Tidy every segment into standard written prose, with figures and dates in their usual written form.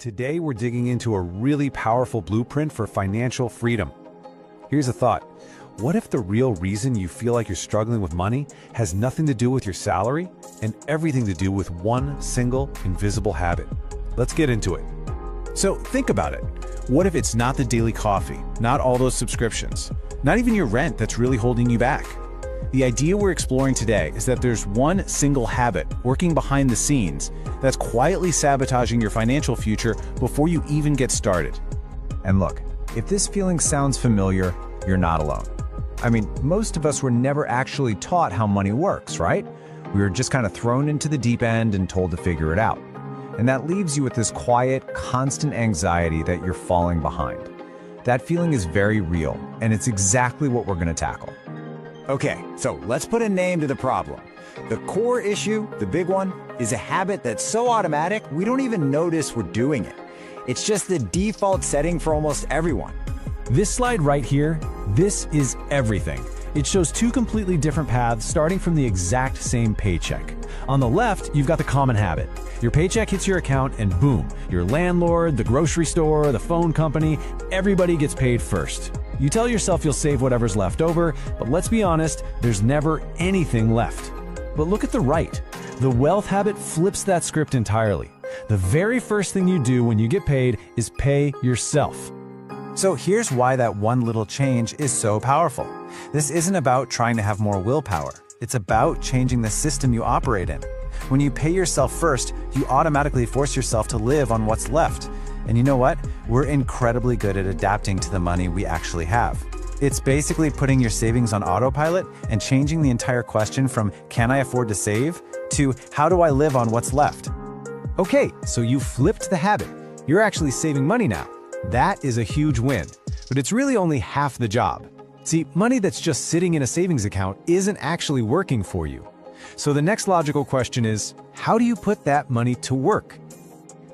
Today we're digging into a really powerful blueprint for financial freedom. Here's a thought. What if the real reason you feel like you're struggling with money has nothing to do with your salary and everything to do with one single invisible habit? Let's get into it. So think about it. What if it's not the daily coffee, not all those subscriptions, not even your rent that's really holding you back? The idea we're exploring today is that there's one single habit working behind the scenes that's quietly sabotaging your financial future before you even get started. And look, if this feeling sounds familiar, you're not alone. I mean, most of us were never actually taught how money works, right? We were just kind of thrown into the deep end and told to figure it out. And that leaves you with this quiet, constant anxiety that you're falling behind. That feeling is very real, and it's exactly what we're going to tackle. Okay, so let's put a name to the problem. The core issue, the big one, is a habit that's so automatic we don't even notice we're doing it. It's just the default setting for almost everyone. This slide right here, this is everything. It shows two completely different paths starting from the exact same paycheck. On the left, you've got the common habit. Your paycheck hits your account and boom, your landlord, the grocery store, the phone company, everybody gets paid first. You tell yourself you'll save whatever's left over, but let's be honest, there's never anything left. But look at the right. The wealth habit flips that script entirely. The very first thing you do when you get paid is pay yourself. So here's why that one little change is so powerful. This isn't about trying to have more willpower. It's about changing the system you operate in. When you pay yourself first, you automatically force yourself to live on what's left. And you know what? We're incredibly good at adapting to the money we actually have. It's basically putting your savings on autopilot and changing the entire question from can I afford to save to how do I live on what's left? Okay, so you flipped the habit. You're actually saving money now. That is a huge win, but it's really only half the job. See, money that's just sitting in a savings account isn't actually working for you. So the next logical question is, how do you put that money to work?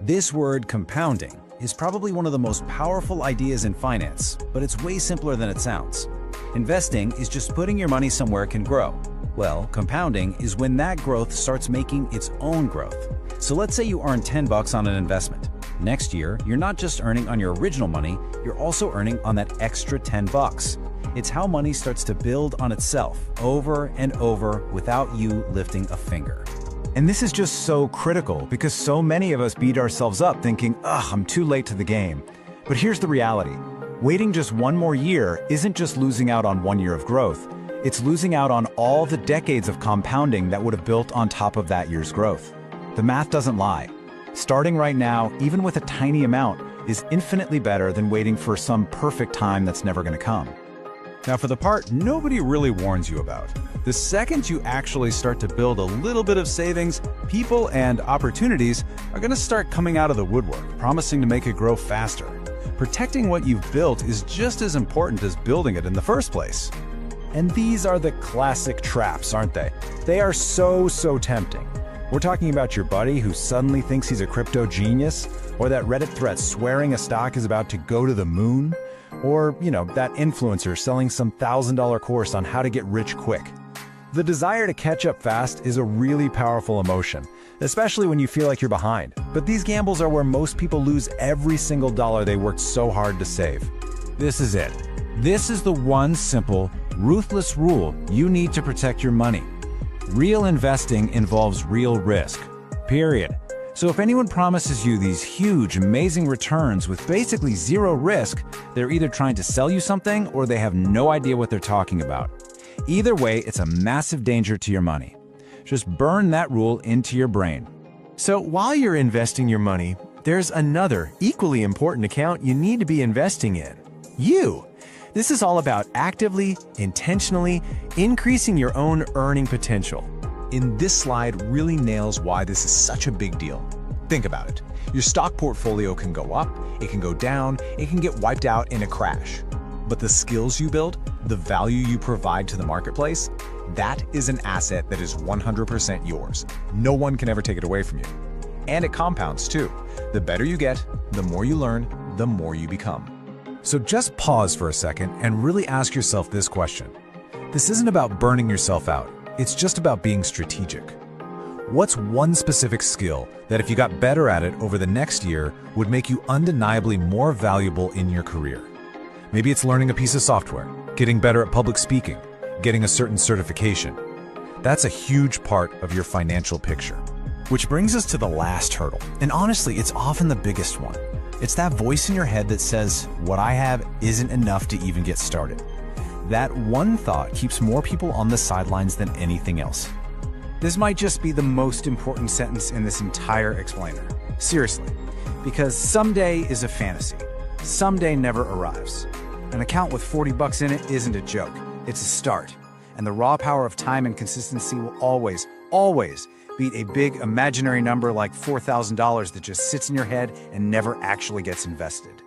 This word, compounding, is probably one of the most powerful ideas in finance, but it's way simpler than it sounds. Investing is just putting your money somewhere it can grow. Well, compounding is when that growth starts making its own growth. So let's say you earn $10 on an investment. Next year, you're not just earning on your original money, you're also earning on that extra $10. It's how money starts to build on itself over and over without you lifting a finger. And this is just so critical because so many of us beat ourselves up thinking, I'm too late to the game. But here's the reality. Waiting just one more year isn't just losing out on 1 year of growth. It's losing out on all the decades of compounding that would have built on top of that year's growth. The math doesn't lie. Starting right now, even with a tiny amount, is infinitely better than waiting for some perfect time that's never going to come. Now for the part nobody really warns you about. The second you actually start to build a little bit of savings, people and opportunities are going to start coming out of the woodwork, promising to make it grow faster. Protecting what you've built is just as important as building it in the first place. And these are the classic traps, aren't they? They are so tempting. We're talking about your buddy who suddenly thinks he's a crypto genius, or that Reddit thread swearing a stock is about to go to the moon, or, that influencer selling some $1,000 course on how to get rich quick. The desire to catch up fast is a really powerful emotion, especially when you feel like you're behind. But these gambles are where most people lose every single dollar they worked so hard to save. This is it. This is the one simple, ruthless rule you need to protect your money. Real investing involves real risk, period. So if anyone promises you these huge, amazing returns with basically zero risk, they're either trying to sell you something or they have no idea what they're talking about. Either way, it's a massive danger to your money. Just burn that rule into your brain. So while you're investing your money, there's another equally important account you need to be investing in. You. This is all about actively, intentionally increasing your own earning potential. In this slide really nails why this is such a big deal. Think about it. Your stock portfolio can go up, it can go down, it can get wiped out in a crash. But the skills you build, the value you provide to the marketplace, that is an asset that is 100% yours. No one can ever take it away from you. And it compounds too. The better you get, the more you learn, the more you become. So just pause for a second and really ask yourself this question. This isn't about burning yourself out. It's just about being strategic. What's one specific skill that if you got better at it over the next year would make you undeniably more valuable in your career? Maybe it's learning a piece of software, getting better at public speaking, getting a certain certification. That's a huge part of your financial picture. Which brings us to the last hurdle, and honestly, it's often the biggest one. It's that voice in your head that says, what I have isn't enough to even get started. That one thought keeps more people on the sidelines than anything else. This might just be the most important sentence in this entire explainer. Seriously, because someday is a fantasy. Someday never arrives. An account with 40 bucks in it isn't a joke. It's a start. And the raw power of time and consistency will always beat a big imaginary number like $4,000 that just sits in your head and never actually gets invested.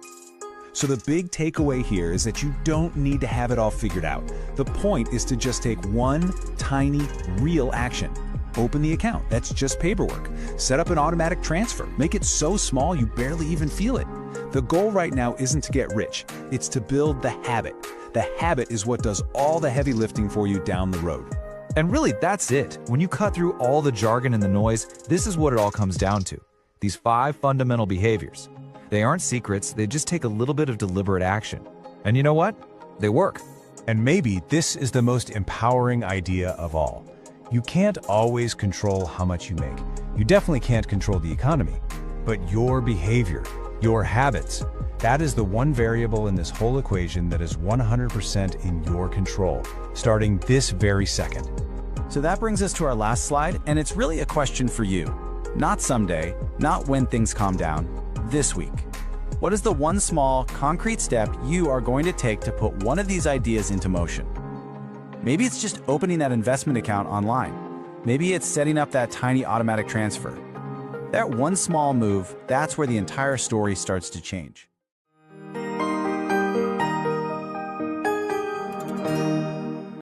So the big takeaway here is that you don't need to have it all figured out. The point is to just take one tiny, real action. Open the account. That's just paperwork. Set up an automatic transfer. Make it so small you barely even feel it. The goal right now isn't to get rich. It's to build the habit. The habit is what does all the heavy lifting for you down the road. And really, that's it. When you cut through all the jargon and the noise, this is what it all comes down to. These 5 fundamental behaviors. They aren't secrets, they just take a little bit of deliberate action. And you know what? They work. And maybe this is the most empowering idea of all. You can't always control how much you make. You definitely can't control the economy. But your behavior, your habits, that is the one variable in this whole equation that is 100% in your control, starting this very second. So that brings us to our last slide, and it's really a question for you. Not someday, not when things calm down, this week. What is the one small, concrete step you are going to take to put one of these ideas into motion? Maybe it's just opening that investment account online. Maybe it's setting up that tiny automatic transfer. That one small move, that's where the entire story starts to change.